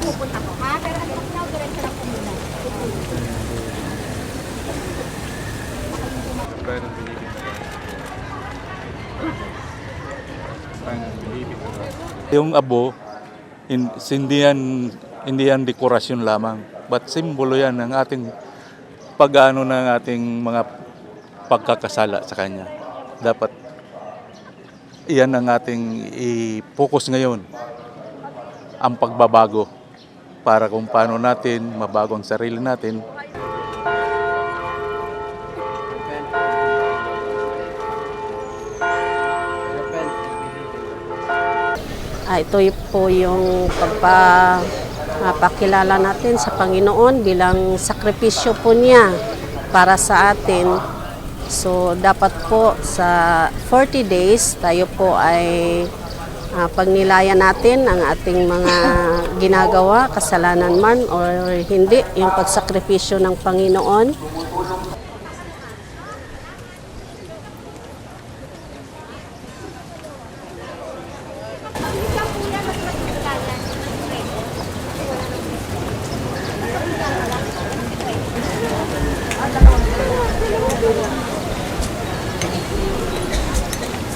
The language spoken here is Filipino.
Pupunta ko ha, pero ano na diretso lang po muna. Try ng bilibid na lang. Try ng bilibid na lang. Yung abo, hindi yan dekorasyon lamang, but simbolo yan ng ating pag-ano ng ating mga pagkakasala sa Kanya. Dapat iyan ang ating i-focus ngayon, ang pagbabago para kung paano natin mabago ang sarili natin. Ito po yung pagpapakilala natin sa Panginoon bilang sakripisyo po niya para sa atin. So dapat po sa 40 days tayo po ay pagnilayan natin ang ating mga ginagawa, kasalanan man or hindi, yung pagsakripisyo ng Panginoon.